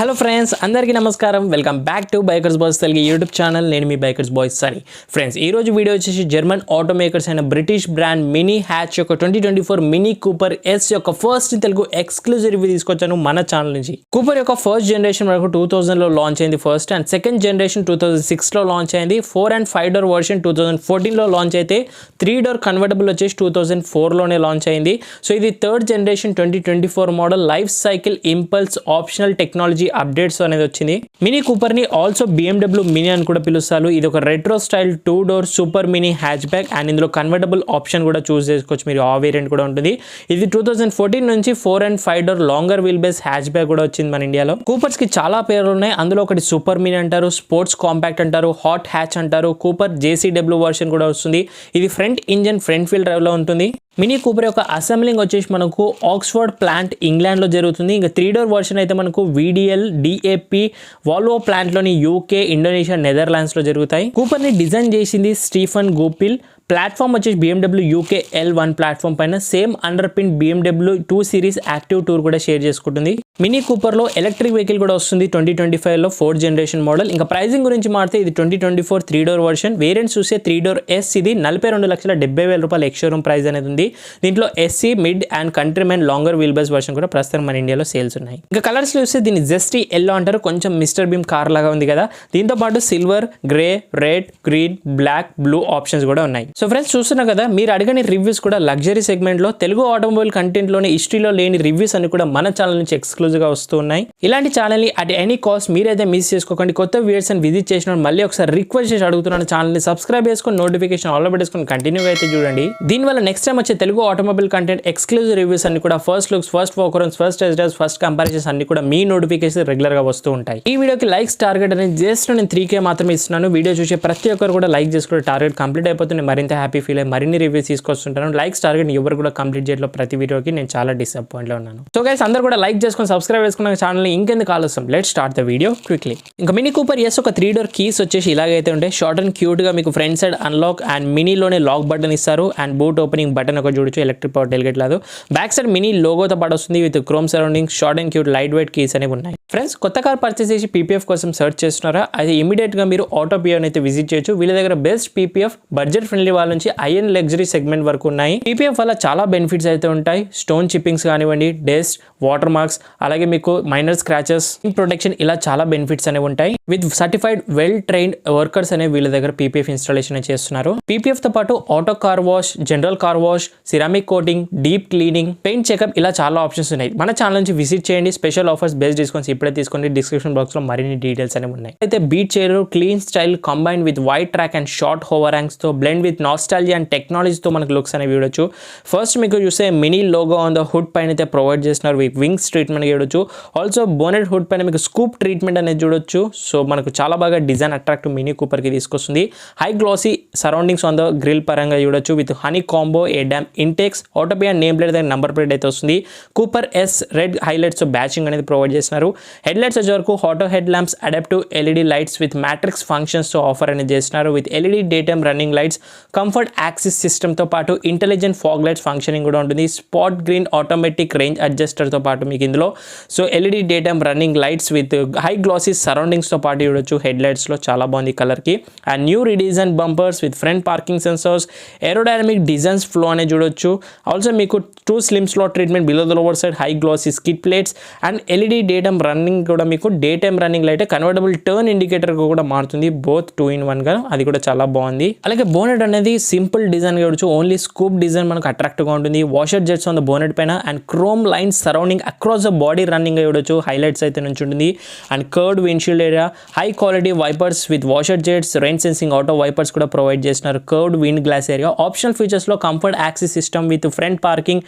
Hello friends, అందరికీ నమస్కారం. Welcome back to bikers boys Telugu YouTube channel. నేను మీ బైకర్స్ బాయ్స్ సని. ఫ్రెండ్స్, ఈరోజు వీడియో వచ్చేసి జర్మన్ ఆటోమేకర్స్ అయిన బ్రిటిష్ బ్రాండ్ మినీ హ్యాచ్ యొక్క 2024 మినీ కూపర్ ఎస్ యొక్క ఫస్ట్ తెలుగు ఎక్స్క్లూజివ్ రివ్యూ తీసుకొచ్చాను మన ఛానల్ నుంచి. కూపర్ యొక్క ఫస్ట్ జనరేషన్ వరకు 2000లో లాంచ్ అయింది ఫస్ట్, అండ్ సెకండ్ జనరేషన్ 2006లో లాంచ్ అయింది. 4 and 5 డోర్ వర్షన్ 2014లో లాంచ్ అయితే 3 డోర్ కన్వర్టబుల్ వచ్చేసి 2004లోనే లాంచ్ అయింది. సో ఇది third generation 2024 model life cycle impulse optional technology updates అనేది వచ్చింది. మినీ కూపర్ ని ఆల్సో BMW మినీ అని కూడా పిలుస్తారు. ఇది ఒక retro style 2 door super mini hatch back, and ఇందులో కన్వర్టబుల్ ఆప్షన్ కూడా చూస్ చేసుకోవచ్చు. మీరు ఆ వేరియంట్ కూడా ఉంటుంది. ఇది 2014 నుంచి 4 and 5 door longer wheelbase hatchback కూడా వచ్చింది మన ఇండియాలో. కూపర్స్ కి చాలా పేర్లు ఉన్నాయి. అందులో ఒకటి సూపర్ మినీ అంటారు, స్పోర్ట్స్ కాంపాక్ట్ అంటారు, హాట్ హ్యాచ్ అంటారు, కూపర్ JCW వర్షన్ కూడా వస్తుంది. ఇది front engine front wheel drive లో ఉంటుంది. మినీ కూపర్ యొక్క అసెంబ్లింగ్ వచ్చేసి మనకు ఆక్స్ఫర్డ్ ప్లాంట్ ఇంగ్లాండ్లో జరుగుతుంది. ఇంకా 3 డోర్ వర్షన్ అయితే మనకు VDL DAP వాల్వో ప్లాంట్లోని UK, ఇండోనేషియా, నెదర్లాండ్స్లో జరుగుతాయి. కూపర్ని డిజైన్ చేసింది స్టీఫన్ గూపిల్. ప్లాట్ఫామ్ వచ్చేసి BMW UK L1 ప్లాట్ఫామ్ పైన same underpin BMW 2 series active tour కూడా షేర్ చేసుకుంటుంది. మినీ కూపర్లో ఎలక్ట్రిక్ వెహికల్ కూడా వస్తుంది 2025లో 4th జనరేషన్ మోడల్. ఇంకా ప్రైసింగ్ గురించి మారితే ఇది 2024 3 డోర్ వర్షన్. వేరియంట్ చూస్తే 3 డోర్ S ఇది 42,70,000 రూపాయలు ఎక్స్షోరూమ్ ప్రైస్ అనేది ఉంది. దీంట్లో SC mid and Countryman longer wheelbase version కూడా ప్రస్తుతం మన ఇండియాలో సేల్స్ ఉన్నాయి. ఇంకా కలర్స్ చూస్తే దీన్ని జస్టీ ఎల్లో అంటారు, కొంచెం మిస్టర్ బీమ్ కార్ లాగా ఉంది కదా. దీంతో పాటు silver, grey, red, green, black, blue options కూడా ఉన్నాయి. సో ఫ్రెండ్స్, చూస్తున్నా కదా, మీరు అడగని రివ్యూస్ కూడా లగ్జరీ సెగ్మెంట్లో తెలుగు ఆటోమొబైల్ కంటెంట్లోనే హిస్టరీలో లేని రివ్యూస్ అని కూడా మన ఛానల్ నుంచి ఎక్స్క్లూజివ్గా వస్తూ ఉన్నాయి. ఇలాంటి ఛానల్ని అట్ ఎనీ కాస్ట్ మీరైతే మిస్ చేసుకోకండి. కొత్త వ్యూవర్స్ అని విజిట్ చేసిన మళ్ళీ ఒకసారి రిక్వెస్ట్ చేసి అడుగుతున్నాను, ఛానల్ని సబ్స్క్రైబ్ చేసుకొని నోటిఫికేషన్ ఆల్ పెట్టేసుకొని కంటిన్యూగా అయితే చూడండి. దీనివల్ల నెక్స్ట్ టైం వచ్చే Telugu automobile content exclusive reviews అన్ని కూడా ఫస్ట్ లుక్స్, ఫస్ట్ ఫోకరన్స్, first test drives, first comparisons అన్ని కూడా మీ నోటిఫికేషన్ రెగ్యులర్గా వస్తూ ఉంటాయి. ఈ వీడియోకి లైక్స్ టార్గెట్ అనేది జస్ట్ నేను 3K మాత్రమే ఇస్తున్నాను. వీడియో చూసే ప్రతి ఒక్కరు కూడా లైక్ చేసుకునే టార్గెట్ కంప్లీట్ అయిపోతుంది. మరింత హ్యాపీ ఫీల్ అయ్యి మరిన్ని రివ్యూస్ తీసుకొస్తుంటాను. లైక్స్ టార్గెట్ ఎవరు కూడా కంప్లీట్ చేయట్లో ప్రతి వీడియోకి నేను చాలా డిసప్పాయింట్లో ఉన్నాను. సో గైస్, అందరూ కూడా లైక్ చేసుకొని సబ్స్క్రైబ్ చేసుకున్న ఛానల్ని ఇంకెందుకు ఆలస్యం, let start the video quickly. ఇంకా మినీ కూపర్ ఎస్ ఒక 3 డోర్ కీస్ వచ్చేసి ఇలాగైతే ఉంటాయి. షార్ట్ అండ్ క్యూట్ గా మీకు ఫ్రంట్ సైడ్ అన్లాక్ అండ్ మినీలోనే లాక్ బటన్ ఇస్తారు. అండ్ బూట్ ఓపెనింగ్ బటన్ ఒక చూడొచ్చు, ఎలక్ట్రిక్ పవర్ డెలిగేట్ లేదు. బ్యాక్ సైడ్ మినీ లోగోతో పాటు వస్తుంది with chrome surrounding. Short and cute lightweight keys అనేవి ఉన్నాయి. ఫ్రెండ్స్, కొత్త కార్ పర్చేస్ చేసి PPF కోసం సర్చ్ చేస్తున్నారా? అది ఇమీడియట్ గా మీరు ఆటో పిఎఫ్ అయితే విజిట్ చేయొచ్చు. వీళ్ళ దగ్గర బెస్ట్ PPF బడ్జెట్ ఫ్రెండ్లీ వాళ్ళ నుంచి IN లగ్జరీ సెగ్మెంట్ వరకు ఉన్నాయి. PPF వల్ల చాలా బెనిఫిట్స్ అయితే ఉంటాయి. స్టోన్ చిప్పింగ్స్ కానివ్వండి, డస్ట్, వాటర్ మార్క్స్, అలాగే మీకు మైనర్ స్క్రాచెస్ ప్రొటెక్షన్, ఇలా చాలా బెనిఫిట్స్ అనేవి ఉంటాయి. With certified well trained workers అనేవి వీళ్ళ దగ్గర PPF ఇన్స్టాలేషన్ చేస్తున్నారు. PPF తో పాటు auto car wash, general car wash, ceramic coating, deep cleaning, paint checkup, ఇలా చాలా ఆప్షన్స్ ఉన్నాయి. మన ఛానల్ నుంచి విజిట్ చేయండి. స్పెషల్ ఆఫర్స్, బెస్ట్ డిస్కౌంట్స్ ఇప్పుడే తీసుకోండి. డిస్క్రిప్షన్ బాక్స్ లో మరిన్ని డీటెయిల్స్ అనేవి ఉన్నాయి. అయితే బీట్ చేయరు clean style combine with white track and short hover ranks తో బ్లెండ్ విత్ నాస్టాలజీ అండ్ టెక్నాలజీతో మనకు లుక్స్ అనేవి చూడొచ్చు. ఫస్ట్ మీకు చూస్తే Mini logo on the hood పైన అయితే ప్రొవైడ్ చేస్తున్నారు. వింగ్స్ ట్రీట్మెంట్ చూడొచ్చు. ఆల్సో బోనెట్ హుడ్ పైన మీకు స్కూప్ ట్రీట్మెంట్ అనేది చూడొచ్చు. సో మనకు చాలా బాగా డిజైన్ అట్రాక్టివ్ మినీ కూపర్ కి తీసుకొస్తుంది. High glossy surroundings on the grille పరంగా చూడొచ్చు. విత్ హనీ కాంబో ఎడామ్ ఇంటెక్స్ ఆటోపియా నేమ్ ప్లేట్ దగ్గర నంబర్ ప్లేట్ అయితే వస్తుంది. Cooper S red highlights badging అనేది ప్రొవైడ్ చేస్తున్నారు. హెడ్ లైట్స్ వచ్చే వరకు auto head lamps, adaptive LED lights with matrix functions తో ఆఫర్ అనేది చేస్తున్నారు. With LED daytime running lights, comfort access system తో పాటు ఇంటెలిజెంట్ ఫాగ్ లైట్స్ ఫంక్షనింగ్ కూడా ఉంటుంది. Spot green automatic range adjuster తో పాటు మీకు ఇందులో so LED daytime running lights with high glossy surroundings తో పాటు చూడొచ్చు. హెడ్ లైట్స్ లో చాలా బాగుంది కలర్ కి. And new redesign bumpers with front parking sensors, aerodynamic designs flow అనేది చూడొచ్చు. ఆల్సో మీకు 2 slim slot treatment below the lower side, high glossy skid plates and LED daytime running కూడా మీకు daytime running light convertible turn indicator కూడా మారుతుంది. Both 2-in-1 గా, అది కూడా చాలా బాగుంది. అలాగే బోనెట్ అనేది సింపుల్ డిజైన్ చూడొచ్చు. ఓన్లీ స్కూప్ డిజైన్ మనకు అట్రాక్టివ్ గా ఉంటుంది. Washer jets on the bonnet పైన and chrome lines surrounding across the body running చూడొచ్చు. హైలైట్స్ అయితే నుంచి ఉంటుంది. And curved windshield area, high quality wipers with washer jets, rain sensing auto wipers కూడా provide చేస్తున్నారు. Curved wind glass area, optional features లో comfort access system with front parking,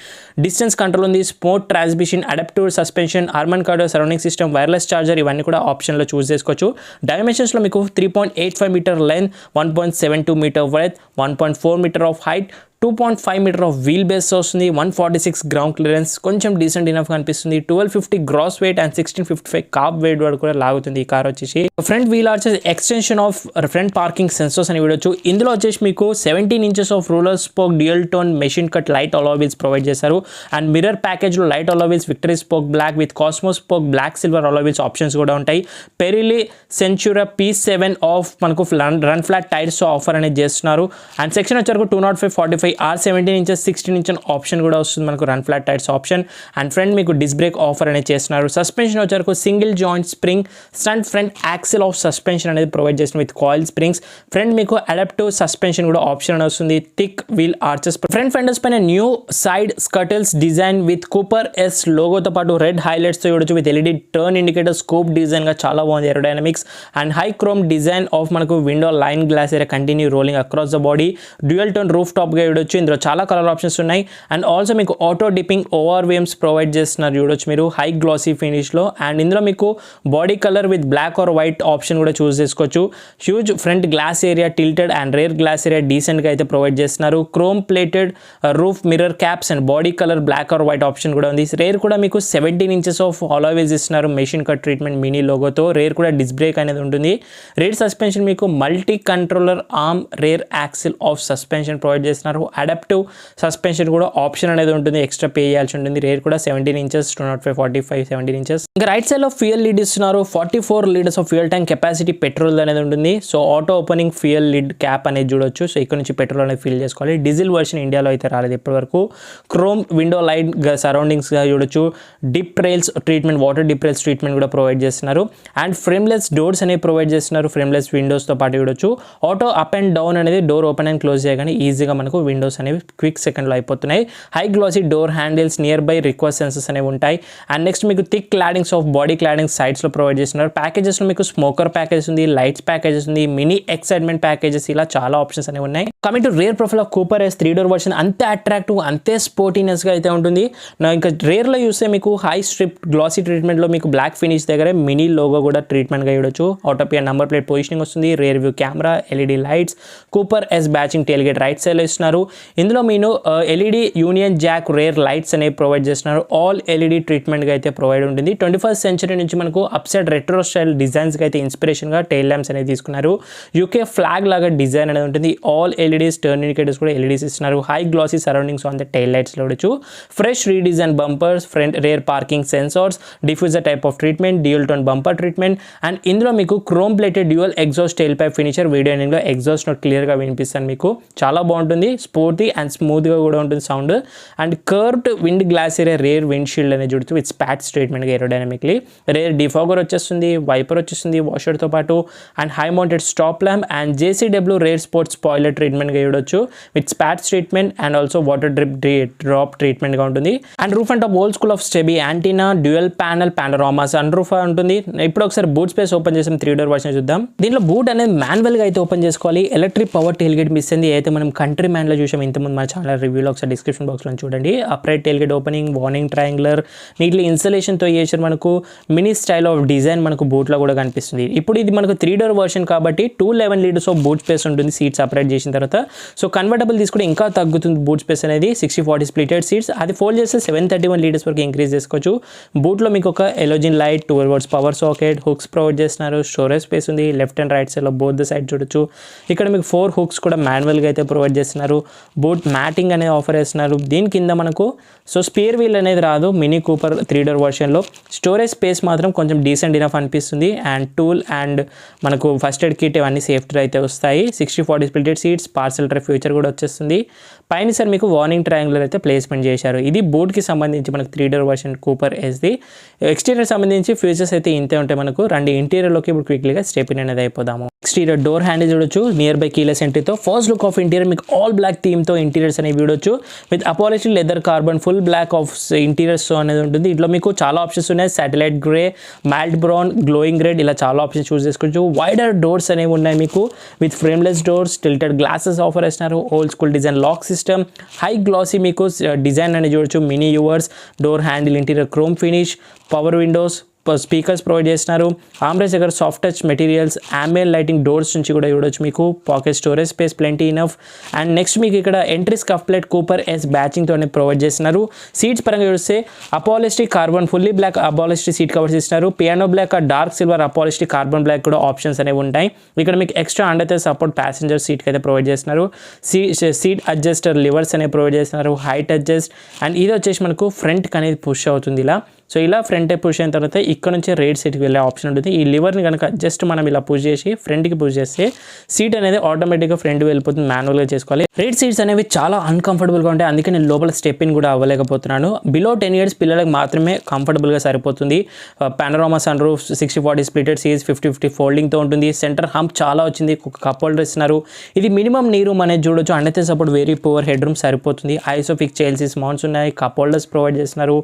distance control ఉంది. Sport transmission, adaptive suspension, Harman cardio surrounding system, wireless charger, ఇవన్నీ కూడా option లో చూస్ చేసుకోవచ్చు. Dimensions లో మీకు 3.85 metre length, 1.72 metre breadth, 1.4 metre of height, 2.5 metre of wheelbase వస్తుంది, 146 ground clearance, కొంచెం decent enough కనిపిస్తుంది. 1250 gross weight and 1655 kerb weight వరకు కూడా లాగుతుంది ఈ కార్ వచ్చేసి. Front wheel arches extension of front parking sensors అని చూడొచ్చు. ఇందులో వచ్చేసి మీకు 17 inches of ruler spoke dual tone machine cut light alloy wheels provide చేశారు. అండ్ మిర్రర్ ప్యాకేజ్ లో light alloy wheels, victory spoke black with cosmo spoke black silver alloy wheels options కూడా ఉంటాయి. Pirelli Cinturato P7 of మనకు run flat tyres offer అనేది చేస్తున్నారు. And section వచ్చరకు 205/45 R17 inches 16 inch option కూడా వస్తుంది మనకు run flat tyres option. And front మీకు డిస్క్ బ్రేక్ ఆఫర్ అనేది చేస్తున్నారు. సస్పెన్షన్ వచ్చరకు single joint spring front axle of suspension అనేది ప్రొవైడ్ చేస్తుంది విత్ కాయిల్ స్ప్రింగ్స్. ఫ్రంట్ మీకు అడాప్టివ్ సస్పెన్షన్ కూడా ఆప్షన్ అని వస్తుంది. Thick wheel arches. Front fenders పైన new side skirts design with Cooper S లోగోతో పాటు రెడ్ హైలైట్స్ తో చూడొచ్చు. With LED turn indicator scope design గా చాలా బాగుంది aerodynamics. And high chrome design of మనకు window line glass area continue rolling across the body. Dual tone roof top గా చూడొచ్చు. ఇందులో చాలా కలర్ ఆప్షన్స్ ఉన్నాయి. అండ్ ఆల్సో మీకు ఆటో డిపింగ్ ఓఆర్విఎమ్స్ ప్రొవైడ్ చేస్తున్నారు చూడొచ్చు మీరు హై గ్లాసీ ఫినిష్ లో. అండ్ ఇందులో మీకు body colour with black or white option కూడా చూస్ చేసుకోవచ్చు. Huge front glass area tilted and rear glass area decent గా అయితే ప్రొవైడ్ చేస్తున్నారు. Chrome plated roof mirror caps and body colour black or white option కూడా ఉంది. Rear కూడా మీకు 17 inches of alloy wheels ఇస్తున్నారు మెషిన్ కట్ ట్రీట్మెంట్ మినీ లోగోతో. Rear కూడా డిస్క్ బ్రేక్ అనేది ఉంటుంది. రేర్ సస్పెన్షన్ మీకు multi controller arm rare axle of suspension provide చేస్తున్నారు. అడాప్టివ్ సస్పెన్షన్ కూడా ఆప్షన్ అనేది ఉంటుంది, ఎక్స్ట్రా పే చేయాల్సి ఉంటుంది. రేర్ కూడా 17 ఇంచెస్ 205/45 17 ఇంచెస్. ఇంకా రైట్ సైడ్ లో ఫ్యూయల్ లీడ్ ఇస్తున్నారు. 44 litres of fuel tank capacity petrol అనేది ఉంటుంది. So auto opening fuel lid cap అనేది చూడొచ్చు. సో ఇక్కడ నుంచి పెట్రోల్ అనేది ఫిల్ చేసుకోవాలి. డీజిల్ వర్షన్ ఇండియాలో అయితే రాలేదు ఇప్పటి వరకు. క్రోమ్ విండో లైట్ సరౌండింగ్స్ గా చూడొచ్చు. Dip rails treatment, water dip rails treatment కూడా ప్రొవైడ్ చేస్తున్నారు. అండ్ ఫ్రేమ్లెస్ డోర్స్ అనేవి ప్రొవైడ్ చేస్తున్నారు. ఫ్రేమ్లెస్ విండోస్ తో పాటు చూడొచ్చు. ఆటో అప్ అండ్ డౌన్ అనేది డోర్ ఓపెన్ అండ్ క్లోజ్ చేయగానే ఈజీగా మనకు విండోస్ అనేవి క్విక్ సెకండ్ లో అయిపోతున్నాయి. High glossy door handles, nearby request sensors అనేవి ఉంటాయి. అండ్ నెక్స్ట్ మీకు thick claddings of body claddings sides లో ప్రొవైడ్ చేస్తున్నారు. ప్యాకేజెస్ లో మీకు స్మోకర్ ప్యాకేజ్ ఉంది, లైట్స్ ప్యాకేజెస్ ఉంది, మినీ ఎక్సైట్మెంట్ ప్యాకేజెస్, ఇలా చాలా ఆప్షన్స్ అనేవి ఉన్నాయి. Coming to rear profile of Cooper S 3 door version అంతే అట్రాక్టివ్, అంతే స్పోర్టీనెస్ గా అయితే ఉంటుంది. ఇంకా రేర్ లో చూస్తే మీకు హై స్ట్రిప్ గ్లాసీ ట్రీట్మెంట్ లో మీకు బ్లాక్ ఫినిష్ దగ్గర మినీ లోగో కూడా ట్రీట్మెంట్ గా చూడొచ్చు. ఆటోపియా నంబర్ ప్లేట్ పొజిషనింగ్ వస్తుంది. Rear view camera, LED lights, Cooper S badging tail gate right side లో ఇస్తున్నారు. ఇందులో మీరు LED Union Jack rear lights అనేవి ప్రొవైడ్ చేస్తున్నారు. ఆల్ ఎల్ఈడి ట్రీట్మెంట్ గా అయితే ప్రొవైడ్ ఉంటుంది. 21st సెంచరీ నుంచి మనకు up side retro style designs గా అయితే ఇన్స్పిరేషన్ గా టైల్ ల్యాంప్స్ అనేది తీసుకున్నారు. యూకే ఫ్లాగ్ లాగా డిజైన్ అనేది ఉంటుంది. ఆల్ ఎల్ఈడీస్ టర్న్ ఇండికేటర్స్ కూడా ఎల్ఈడీస్ ఇస్తున్నారు. High glossy surroundings on the tail lights లో చూడొచ్చు. Fresh redesign bumpers, front rear parking sensors, diffuser type of treatment, dual tone bumper treatment. And ఇందులో మీకు chrome plated dual exhaust tail pipe finisher. Video ending లో exhaust note clear గా వినిపిస్తాను మీకు. చాలా బాగుంటుంది, స్పోర్టీ అండ్ స్మూత్ గా కూడా ఉంటుంది sound. And curved wind glass area rear wind shield అనేది చూడొచ్చు with spots treatment aerodynamically. Rear defogger వచ్చేస్తుంది, వైపర్ వచ్చేస్తుంది వాషర్ తో పాటు. And high mounted stop lamp and JCW rear sports spoiler treatment గా చూడొచ్చు with spots treatment and also water drop treatment గా ఉంటుంది. And roof and top old school of stubby antenna, dual panel panorama sun roof ఉంటుంది. ఇప్పుడు ఒకసారి boot space open చేసాం. 3 door version చూద్దాం. దీంట్లో బూట్ అనేది మాన్యువల్ గా అయితే ఓపెన్ చేసుకోవాలి. Electric power tail gate miss అయింది. అయితే మనం కంట్రీ మ్యాన్ లో చూసాం ఇంతకుముందు మన ఛానల్ రివ్యూలో, ఒకసారి డిస్క్రిప్షన్ బాక్స్ లో చూడండి. Upright tail gate opening, warning triangular, neatly installation తో చేసారు. మనకు మినీ స్టైల్ ఆఫ్ డిజైన్ మనకు బూట్ లో కూడా కనిపిస్తుంది. ఇప్పుడు ఇది మనకు 3 డోర్ వర్షన్ కాబట్టి 211 లీటర్స్ ఆఫ్ బూట్ స్పేస్ ఉంటుంది సీట్స్ అప్రైట్ చేసిన తర్వాత. సో కన్వర్టబుల్ తీసుకుంటే ఇంకా తగ్గుతుంది బూట్ స్పేస్ అనేది. 60/40 స్ప్లిటెడ్ సీట్స్, అది ఫోల్డ్ చేస్తే 731 లీటర్స్ వరకు ఇంక్రీజ్ చేసుకోవచ్చు. బూట్ లో మీకు ఒక halogen light, 12 volts power socket, hooks provide చేస్తున్నారు. స్టోరేజ్ స్పేస్ ఉంది. లెఫ్ట్ అండ్ రైట్ సైడ్ లో బోత్ ద సైడ్ చూడొచ్చు. ఇక్కడ మీకు 4 హుక్స్ కూడా మాన్యువల్ గా అయితే ప్రొవైడ్ చేస్తున్నారు. బూట్ మ్యాటింగ్ అనేది ఆఫర్ చేస్తున్నారు. దీని కింద మనకు సో స్పేర్ వీల్ అనేది రాదు మినీ కూపర్ 3 డోర్ వర్షన్ లో. స్టోరేజ్ స్పేస్ మాత్రం కొంచెం డీసెంట్ ఇనఫ్ అనిపిస్తుంది. అండ్ టూల్ అండ్ మనకు ఫస్ట్ ఎయిడ్ కిట్ ఇవన్నీ సేఫ్టీ అయితే వస్తాయి. 60/40 splitted seats, parcel tray future కూడా వచ్చేస్తుంది. పైన సార్ మీకు వార్నింగ్ ట్రయాంగులర్ అయితే ప్లేస్మెంట్ చేశారు. ఇది బూట్ కి సంబంధించి మనకు 3 డోర్ వర్షన్ కూపర్ ఎస్ది. ఎక్స్టీరియర్ సంబంధించి ఫీచర్స్ అయితే ఇంతే ఉంటాయి మనకు. రండి ఇంటీరియర్ లోకి ఇప్పుడు క్విక్లీగా స్టెప్ ఇన్ అనేది అయిపోదాము. ఎక్స్టీరియర్ డోర్ హ్యాండిల్ చూడొచ్చు నియర్ బై కీలెస్ ఎంట్రీతో. ఫస్ట్ లుక్ ఆఫ్ ఇంటీరియర్ మీకు ఆల్ బ్లాక్ థీమ్ తో ఇంటీరియర్స్ అనేవి చూడొచ్చు విత్ అపాలిష్ leather carbon full black of interiors అనేది ఉంటుంది. ఇట్లా మీకు చాలా ఆప్షన్స్ ఉన్నాయి. Satellite grey, malt brown, glowing red, ఇలా చాలా ఆప్షన్స్ చూస్ చేసుకోవచ్చు. వైడర్ డోర్స్ అనేవి ఉన్నాయి మీకు with frameless doors, tilted glasses offer చేస్తున్నారు. Old school design lock system, high glossy మీకు డిజైన్ అనేది చూడొచ్చు. Mini Yours, door handle interior chrome finish, power windows, speakers provide చేస్తున్నారు. ఆమ్రెస్ట్ దగ్గర soft touch materials, ambient lighting doors నుంచి కూడా చూడొచ్చు మీకు. Pocket storage space plenty enough. And next మీకు ఇక్కడ entry scuff plate Cooper S badging తోనే provide చేస్తున్నారు. సీట్స్ పరంగా చూస్తే అపాలిస్టిక్ కార్బన్ ఫుల్లీ బ్లాక్ అపాలిస్టిక్ సీట్ కవర్స్ ఇస్తున్నారు. పియానో బ్లాక్ డార్క్ సిల్వర్ అపాలిస్టిక్ కార్బన్ బ్లాక్ కూడా ఆప్షన్స్ అనేవి ఉంటాయి. ఇక్కడ మీకు ఎక్స్ట్రా అండర్ సపోర్ట్ ప్యాసింజర్ సీట్కి అయితే ప్రొవైడ్ చేస్తున్నారు. సీట్ అడ్జస్టర్ లివర్స్ అనేవి ప్రొవైడ్ చేస్తున్నారు. Height adjust. అండ్ ఇది వచ్చేసి మనకు ఫ్రంట్కి అనేది పుష్ అవుతుంది ఇలా. సో ఇలా ఫ్రంట్ పుష్ అయిన తర్వాత ఇక్కడ నుంచి రైట్ సీట్కి వెళ్ళే ఆప్షన్ ఉంటుంది. ఈ లివర్ని కనుక జస్ట్ మనం ఇలా పుష్ చేసి ఫ్రంట్కి పుష్ చేస్తే సీట్ అనేది ఆటోమేటిక్గా ఫ్రంట్ వెళ్ళిపోతుంది. మాన్యువల్గా చేసుకోవాలి. రైట్ సీట్స్ అనేవి చాలా అన్కంఫర్టబుల్గా ఉంటాయి. అందుకే నేను లోపల స్టెప్ ఇన్ కూడా అవ్వలేకపోతున్నాను. బిలో 10 years పిల్లలకు మాత్రమే కంఫర్టబుల్గా సరిపోతుంది. Panorama sun roof, 60/40 splitted seats, 50/50 ఫోల్డింగ్తో ఉంటుంది. సెంటర్ హంప్ చాలా వచ్చింది. కప్ హోల్డర్ ఇస్తున్నారు. ఇది మినిమం నీ రూమ్ అనేది చూడొచ్చు. Under support very poor head room సరిపోతుంది. ఐసోఫిక్ చైల్సీస్ మౌంట్స్ ఉన్నాయి. కప్ హోల్డర్స్ ప్రొవైడ్ చేస్తున్నారు.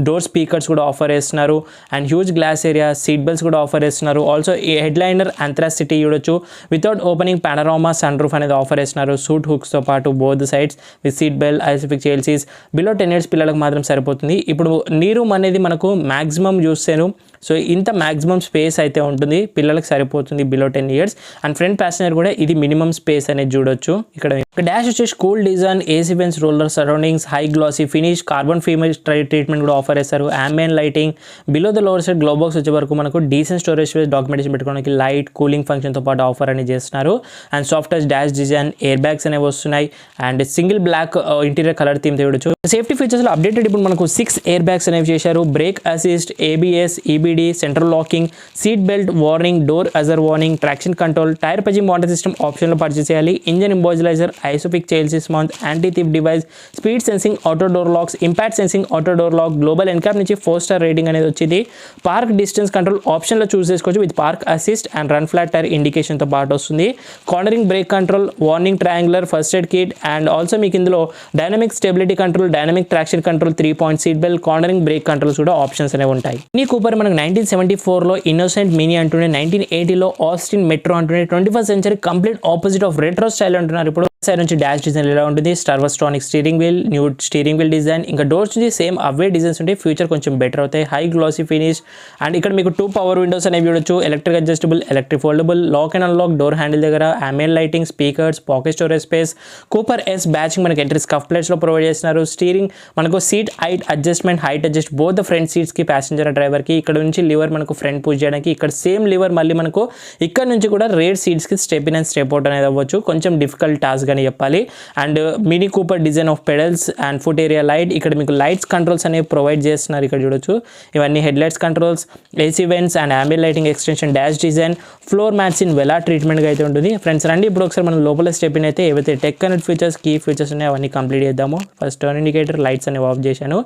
డోర్ స్పీకర్స్ కూడా ఆఫర్ చేస్తున్నారు. And huge glass area, seat belts కూడా ఆఫర్ చేస్తున్నారు. ఆల్సో ఈ హెడ్ లైనర్ ఆంథ్రాసిటీ చూడొచ్చు. Without opening panorama sun roof అనేది ఆఫర్ చేస్తున్నారు. సూట్ హుక్స్తో పాటు both sides with seat belt, Isofix child seats. Below 10 years పిల్లలకు మాత్రం సరిపోతుంది. ఇప్పుడు నీ రూమ్ అనేది మనకు మ్యాక్సిమం చూస్తాను. సో ఇంత మ్యాక్సిమం స్పేస్ అయితే ఉంటుంది. పిల్లలకు సరిపోతుంది below 10 years. And front passenger కూడా ఇది మినిమం స్పేస్ అనేది చూడొచ్చు. ఇక్కడ డాష్ వచ్చేసి cool design, AC vents, roller surroundings, high glossy finish, carbon female treatment కూడా ఆఫర్ చేస్తారు. ambient lighting. Below the lower side glove box వచ్చే వరకు మనకు డీసెంట్ స్టోరేజ్ స్పేస్, డాక్యుమెంటేషన్ పెట్టుకోవడానికి లైట్ కూలింగ్ ఫంక్షన్తో పాటు ఆఫర్ అని చేస్తున్నారు. And soft touch dash design, air bags అనేవి వస్తున్నాయి. And single black interior colour theme చూడొచ్చు. సేఫ్టీ ఫీచర్స్లో అప్డేటెడ్ ఇప్పుడు మనకు 6 ఎయిర్ బ్యాగ్స్ అనేవి చేశారు. Brake assist, ABS, EBD, central locking, seat belt warning, door ajar warning, traction control, tyre పజింగ్ monitor system ఆప్షన్లో పర్చేస్ చేయాలి. Engine immobiliser, Isofix child seats mount, anti theft device, speed sensing auto door locks, impact sensing auto door lock, Global NCAP నుంచి 4-star rating అనేది వచ్చింది. Park distance control ఆప్షన్లో choose చేసుకోవచ్చు with park assist and run flat tyre ఇండికేషన్తో పాటు వస్తుంది. Cornering brake control, warning triangular, first aid kit. And also మీకు ఇందులో dynamic stability control, dynamic traction control, 3-point seat belt, cornering brake controls కూడా options అనేవి ఉంటాయి. Mini Cooper మనకు 1974లో innocent mini అంటుండే, 1980లో ఆస్టిన్ మెట్రో అంటుండే, 21st century complete opposite of retro style అంటున్నారు. ఇప్పుడు సైడ్ నుంచి డాష్ డిజైన్ ఎలా ఉంటుంది, స్టార్వస్ట్రానిక్ steering wheel, new steering wheel design. ఇంకా డోర్స్ నుంచి సేమ్ అవే డిజైన్స్ ఉంటాయి. ఫ్యూచర్ కొంచెం బెటర్ అవుతాయి. High glossy finish. అండ్ ఇక్కడ మీకు 2 పవర్ విండోస్ అనేవి చూడొచ్చు. Electric adjustable, electric foldable, lock and unlock, door handle దగ్గర ambient lighting, speakers, pocket storage space, Cooper S badging మనకి ఎంట్రీ స్కఫ్ ప్లేట్స్లో ప్రొవైడ్ చేస్తున్నారు. స్టీరింగ్ మనకు seat height adjustment, height adjust both the front సీట్స్కి, passenger డ్రైవర్కి. ఇక్కడ నుంచి liver మనకు ఫ్రంట్ పుష్ చేయడానికి, ఇక్కడ సేమ్ లివర్ మళ్ళీ మనకు ఇక్కడ నుంచి కూడా రేర్ సీట్స్కి step in and step out అనేది అవ్వచ్చు. కొంచెం డిఫికల్ట్ టాస్క్ అని చెప్పాలి. And Mini Cooper design of pedals and foot area light. ఇక్కడ మీకు లైట్స్ కంట్రోల్స్ అనేవి ప్రొవైడ్ చేస్తున్నారు. ఇక్కడ చూడొచ్చు ఇవన్నీ head lights controls, AC vents and ambient lighting extension, dash design, floor mats in velour ట్రీట్మెంట్గా అయితే ఉంటుంది. ఫ్రెండ్స్ రండి ఇప్పుడు ఒకసారి మనం లోపల స్టెప్ ఇన్ అయితే ఏవైతే tech connect features, key features ఉన్నాయో అవన్నీ కంప్లీట్ చేద్దాము. ఫస్ట్ టర్న్ ఇండికేటర్, లైట్స్ అనేవి ఆఫ్ చేశాను.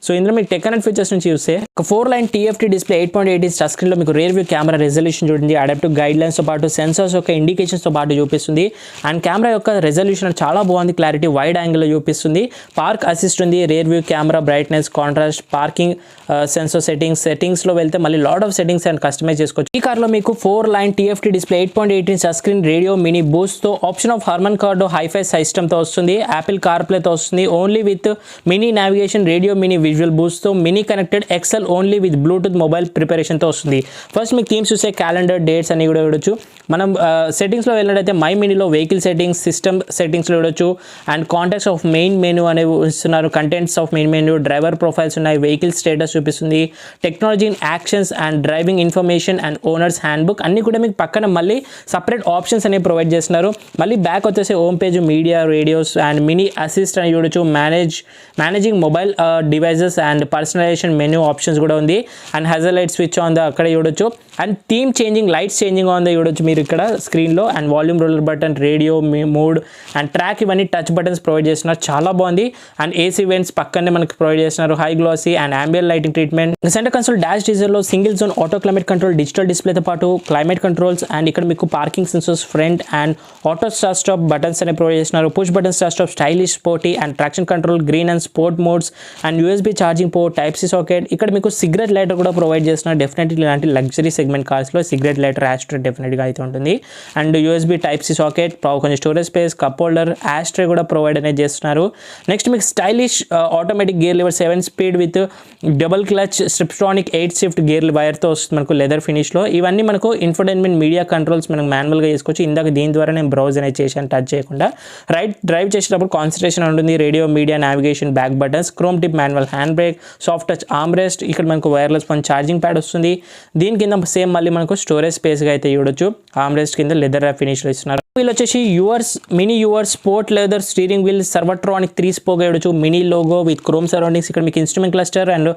సో ఇందులో మీకు టెక్ కనెక్ట్ ఫీచర్స్ నుంచి చూస్తే ఒక 4-line TFT display, 8.8 inch touch స్క్రీన్లో మీకు రియర్ వ్యూ కెమెరా రెజల్యూషన్ చూడండి. అడాప్టివ్ గైడ్ లైన్స్తో పాటు సెన్సార్స్ యొక్క ఇండికేషన్స్తో పాటు చూపిస్తుంది. అండ్ కెమెరా యొక్క రెజల్యూషన్ చాలా బాగుంది. క్లారిటీ వైడ్ యాంగిల్లో చూపిస్తుంది. పార్క్ అసిస్ట్ ఉంది, rear view camera, brightness, contrast, parking sensor సెట్టింగ్స్లో వెళ్తే మళ్ళీ lot of settings and customise చేసుకోవచ్చు. ఈ కార్లో మీకు 4-line TFT display, 8.8 inch touch screen, radio, Mini బూస్ట్తో, option of Harman Kardon hi-fi సిస్టమ్తో వస్తుంది. యాపిల్ కార్ప్లేతో వస్తుంది. Only with Mini navigation, radio, Mini visual బూస్ట్తో, Mini connected XL only with Bluetooth mobile ప్రిపరేషన్తో వస్తుంది. ఫస్ట్ మీకు థీమ్స్ చూస్తే క్యాలెండర్, డేట్స్ అని కూడా చూడొచ్చు. మనం సెట్టింగ్స్లో వెళ్ళినట్టయితే మై మినీలో వెహికల్ సెట్టింగ్స్, సిస్టమ్ సెట్టింగ్స్లో చూడొచ్చు. And contacts of main menu అనేవి ఇస్తున్నారు. Contents of main menu, driver profiles ఉన్నాయి, వెహికల్ స్టేటస్ చూపిస్తుంది, technology in actions and driving information and owners hand book అన్ని కూడా మీకు పక్కన మళ్ళీ సపరేట్ ఆప్షన్స్ అనేవి ప్రొవైడ్ చేస్తున్నారు. మళ్ళీ బ్యాక్ వచ్చేసి home page, media, radios and mini assist అని చూడొచ్చు. Managing mobile devices and personalisation menu options కూడా ఉంది. And Hajar light switch on the అక్కడ చూడొచ్చు. And theme changing, lights changing on the చూడొచ్చు మీరు ఇక్కడ స్క్రీన్లో. And volume roller button, radio, mood and track ఇవన్నీ టచ్ బటన్స్ ప్రొవైడ్ చేస్తున్నారు. చాలా బాగుంది. అండ్ ఏసీ వెంట్స్ పక్కనే మనకి ప్రొవైడ్ చేస్తున్నారు. High glossy and ambient lighting treatment. Centre console dash డీజర్లో single zone auto climate control, digital డిస్ప్లేతో పాటు క్లైమేట్ కంట్రోల్స్. అండ్ ఇక్కడ మీకు parking sensors, front and auto start stop buttons అనేవి ప్రొవైడ్ చేస్తున్నారు. Push button start stop, stylish, sporty and traction control, green and sport modes and USB charging port, Type-C socket. ఇక్కడ మీకు cigarette lighter కూడా provide చేస్తున్నారు. Definitely ఇలాంటి luxury segment కార్స్లో cigarette lighter ashtray డెఫినెట్గా అయితే ఉంటుంది. అండ్ USB Type-C సాకెట్, కొంచెం storage space, cup holder, ashtray కూడా ప్రొవైడ్ అనేది చేస్తున్నారు. నెక్స్ట్ మీకు stylish automatic gear lever 7 speed with double clutch Steptronic 8 shift gear వైర్తో వస్తుంది మనకు లెదర్ ఫినిష్లో. ఇవన్నీ మనకు ఇన్ఫోటైన్మెంట్ మీడియా కంట్రోల్స్ మనం మాన్యువల్గా చేసుకోవచ్చు. ఇందాక దీని ద్వారా నేను బ్రౌజ్ అనేది చేశాను టచ్ చేయకుండా. డ్రైవ్ చేసేటప్పుడు కాన్సన్ట్రేషన్ ఉంటుంది. Radio, media, navigation, back buttons, chrome tip manual hand brake, soft touch arm rest, ఇక్కడ మనకు వైర్లెస్ ఫోన్ ఛార్జింగ్ ప్యాడ్ వస్తుంది. దీని కింద సేమ్ మళ్ళీ మనకు స్టోరేజ్ స్పేస్గా అయితే చూడొచ్చు. ఆర్మ్ రెస్ట్ కింద లెదర్ ర్యాప్ ఫినిష్లో ఇస్తున్నారు. వీళ్ళు వచ్చేసి Mini Yours sport leather steering wheel, సర్వట్రానిక్ 3 స్పోక్ చూడొచ్చు, Mini logo with chrome surroundings. ఇక్కడ మీకు instrument cluster and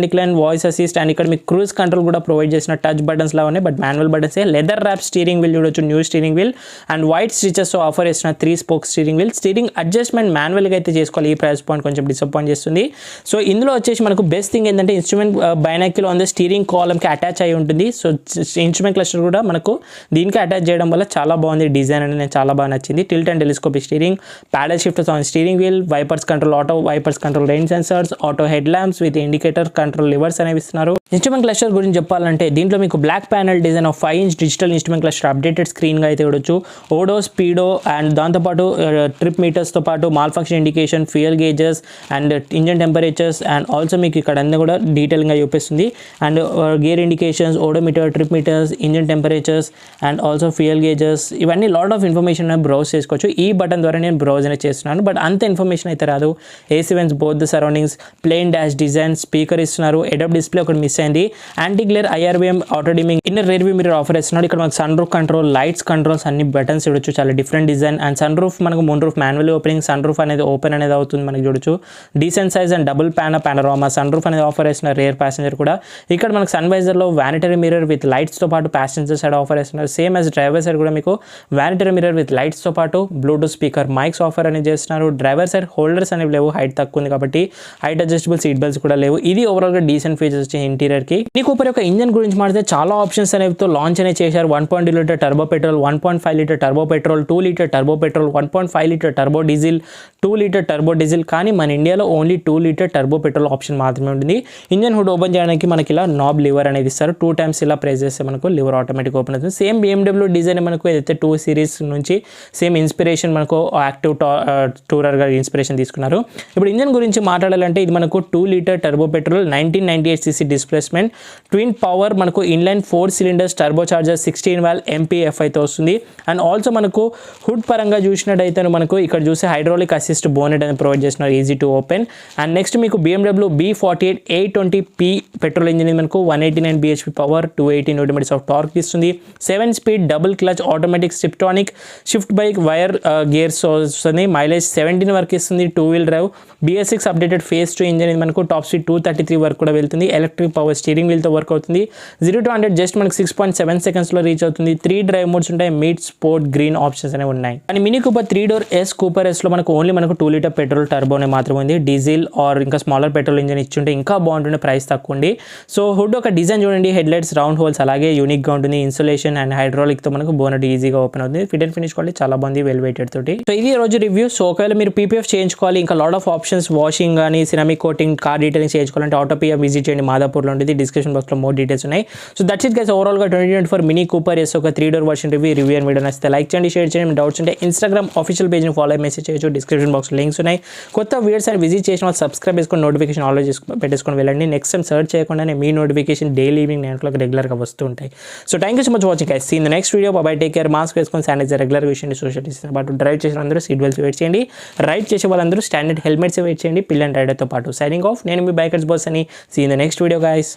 decline voice assist and ఇక్కడ మీకు క్రూజ్ కంట్రోల్ కూడా ప్రొవైడ్ చేసిన టచ్ బటన్స్ లా ఉన్నాయి, but manual buttons. Leather wrap steering wheel చూడొచ్చు, new steering wheel and white stitches offer చేసిన 3 spoke steering wheel. Steering adjustment మాన్యువల్గా అయితే చేసుకోవాలి. ఈ ప్రైస్ పాయింట్ కొంచెం డిసప్పాయింట్ చేస్తుంది. సో ఇందులో వచ్చేసి మనకు బెస్ట్ థింగ్ ఏంటంటే instrument binocular on the steering కాలమ్కి అటాచ్ అయి ఉంటుంది. సో ఇన్స్ట్రుమెంట్ క్లస్టర్ కూడా మనకు దీనికి అటాచ్ చేయడం వల్ల చాలా బాగుంది డిజైన్ అనేది, చాలా బాగా నచ్చింది. Tilt and telescopic steering, paddle shifters on steering wheel, wipers control auto wipers control rain sensors, auto head lamps with indicator control levers అనేవి ఇస్తున్నారు. ఇన్స్ట్రుమెంట్ క్లస్టర్ గురించి చెప్పాలంటే దీంట్లో మీకు black panel design of 5 inch digital instrument cluster updated స్క్రీన్గా అయితే చూడొచ్చు. Odo, speedo and దాంతోపాటు ట్రిప్ మీటర్స్తో పాటు malfunction indication, fuel gauges and engine temperatures and also మీకు ఇక్కడ అన్నీ కూడా డీటెయిల్గా చూపిస్తుంది. And gear indications, odometer, trip meters, engine temperatures and also fuel gauges, ఇవన్నీ లాట్ ఆఫ్ ఇన్ఫర్మేషన్ బ్రౌజ్ చేసుకోవచ్చు. ఈ బటన్ ద్వారా నేను బ్రౌజ్ అనేది చేస్తున్నాను, బట్ అంత ఇన్ఫర్మేషన్ అయితే రాదు. AC vents, both the surroundings, plain dash design, speaker ఇస్తున్నారు. ఎడప్ డిస్ప్లే ఒకటి మిస్ అయింది. Anti glare, IRBM, auto dimming, inner rear view mirror offer ఇస్తున్నాడు. ఇక్కడ మనకు sun roof control, lights controls అన్ని బటన్స్ చూడొచ్చు, చాలా different design. And sun roof మనకు moon roof manual opening, sun roof అనేది ఓపెన్ అనేది అవుతుంది మనకి చూడొచ్చు. Decent size and double panorama sun roof అనేది ఆఫర్ చేస్తున్నారు. రేర్ ప్యాసింజర్ కూడా ఇక్కడ మనకు సన్ వైజర్లో వానిటరీ మిర్రర్ విత్ లైట్స్తో పాటు ప్యాసింజర్ సైడ్ ఆఫర్ చేస్తున్నారు. సేమ్ యాజ్ డ్రైవర్ సైడ్ కూడా మీకు వానిటరీ మిర్రర్ విత్ లైట్స్తో పాటు బ్లూటూత్ స్పీకర్ మైక్స్ ఆఫర్ అనేది చేస్తున్నారు. డ్రైవర్ సైడ్ హోల్డర్స్ అనేవి లేవు, హైట్ తక్కువ ఉంది కాబట్టి హైట్ అడ్జస్టబుల్ సీట్ బెల్ట్స్ కూడా లేవు. ఇది ఓవరాల్గా డీసెంట్ ఫీచర్స్ వచ్చే ఇంటీరియర్కి. మీకు ఊపర్ యొక్క ఇంజన్ గురించి మాట్లాడితే చాలా ఆప్షన్స్ అనేవితో లాంచ్ అనేది చేశారు. 1.2 litre turbo petrol, 1.5 litre turbo petrol, 2 litre turbo petrol, 1.5 litre turbo diesel, 2 litre turbo diesel. కానీ మన ఇండియాలో only 2 litre turbo petrol option మాత్రమే ఉంటుంది. ఇంజన్ హుడ్ ఓపెన్ చేయడానికి మనకి ఇలా నాబ్ లివర్ అనేది ఇస్తారు. 2 టైమ్స్ ఇలా ప్రెస్ చేస్తే మనకు లివర్ ఆటోమేటిక్ ఓపెన్ అవుతుంది. సేమ్ BMW డిజైన్ మనకు ఏదైతే 2 సిరీస్ నుంచి సేమ్ ఇన్స్పిరేషన్ మనకు యాక్టివ్ టూరర్గా ఇన్స్పిరేషన్ తీసుకున్నారు. ఇప్పుడు ఇంజన్ గురించి మాట్లాడాలంటే ఇది మనకు 2 litre turbo petrol, 1998 cc displacement, twin power మనకు inline 4 cylinders turbocharger, 16 valve MPF అయితే వస్తుంది. అండ్ ఆల్సో మనకు హుడ్ పరంగా చూసినట్టయితే మనకు ఇక్కడ చూస్తే హైడ్రాలిక్ అసిస్ట్ బోనెట్ అని ప్రొవైడ్ చేస్తున్నారు, easy to open. And next మీకు BMW B48 820p petrol engine మనకు 189 bhp power, 280 Nm of torque ఇస్తుంది. 7 speed double clutch automatic steptronic shift by wire gears వస్తుంది. మైలేజ్ 17 వరకు ఇస్తుంది. 2 wheel drive, BS6 updated phase 2 engine ఇది మనకు top speed 233 వరకు కూడా వెళ్తుంది. ఎలక్ట్రిక్ పవర్ స్టీరింగ్ వీల్తో వర్క్ అవుతుంది. 0 to 100 జస్ట్ మనకు 6.7 సెకండ్స్లో రీచ్ అవుతుంది. 3 డ్రైవ్ మోడ్స్ ఉంటాయి, మీడ్, స్పోర్ట్, గ్రీన్ ఆప్షన్స్ అనేవి ఉన్నాయి. And Mini Cooper 3 door S Cooper Sలో మనకు ఓన్లీ మనకు 2 లీటర్ పెట్రోల్ టర్బోనే మాత్రమే ఉంది. డీజిల్ ఆర్ ఇంకా స్మాలర్ పెట్రోల్ ఇంజిన్ ఇచ్చుంటే ఇంకా బాగుంటుంది, ప్రైస్ తక్కువ ఉంది. సో హుడ్ ఒక డిజైన్ చూడండి, హెడ్ లైట్స్ రౌండ్ హోల్స్ అలాగే యూనిక్గా ఉంటుంది. ఇన్సులేషన్ అండ్ హైడ్రాలిక్తో మనకు బోనెట్ ఈజీగా ఓపెన్ అవుతుంది. ఫిట్ అండ్ ఫినిష్ క్వాలిటీ చాలా బాగుంది, వెల్ వెయిటెడ్ తోటి. సో ఇది రోజు రివ్యూ. సో ఒకవేళ మీరు PPF చేయించుకోవాలి, ఇంకా లాట్ ఆఫ్ ఆప్షన్స్, వాషింగ్ కానీ సిరామిక్ కోటింగ్, కార్ డీటెయిలింగ్ చేయించుకోవాలంటే ఆటో PF విజిట్ చేయండి, మాదాపూర్లో ఉంటుంది. డిస్క్రిప్షన్ బాక్స్లో మోర్ డీటెయిల్స్ ఉన్నాయి. సో దట్స్ ఇట్ గైస్, ఓవరాల్గా 2024 మినీ కూపర్ S ఒక 3 door version review and video నచ్చితే లైక్ చేయండి, షేర్ చేయండి. డౌట్స్ ఉంటే ఇన్స్టాగ్రామ్ ఆఫీషియల్ పేజ్ని ఫాలో అయ్యి మెసేజ్ చేయొచ్చు. డిస్క్రిప్షన్ బాక్స్లో లింక్స్ ఉన్నాయి. కొత్త వీడియోస్ అని విజిట్ చేసిన వాళ్ళు సబ్స్క్రైబ్ చేసుకొని నోటిఫికేషన్ ఆల్రెడీ పెట్టేసుకొని వెళ్ళండి. నెక్స్ట్ టైం సర్చ్ చేయకుండానే మీ నోటిఫికేషన్ డైలీ ఈవినింగ్ 9 o'clock రెగ్యులర్గా వస్తూ ఉంటాయి. So thank you so much watching guys. See in the next video. Bye take care. Mask వేసుకొని శానిటైజర్ రెగ్యులర్గా యూస్ చేయండి. సోషల్ డిస్టెన్స్ పాటు డ్రైవ్ చేసిన అందరూ సీట్ బెల్ట్స్ వెయిట్ చేయండి. రైడ్ చేసే వాళ్ళందరూ స్టాండర్డ్ హెల్మెట్స్ వెయిట్ చేయండి, పిల్ అండ్ రైడర్తో పాటు. సైనింగ్ ఆఫ్, నేను మీ బైకర్స్ బాస్ అని. See in the next video guys.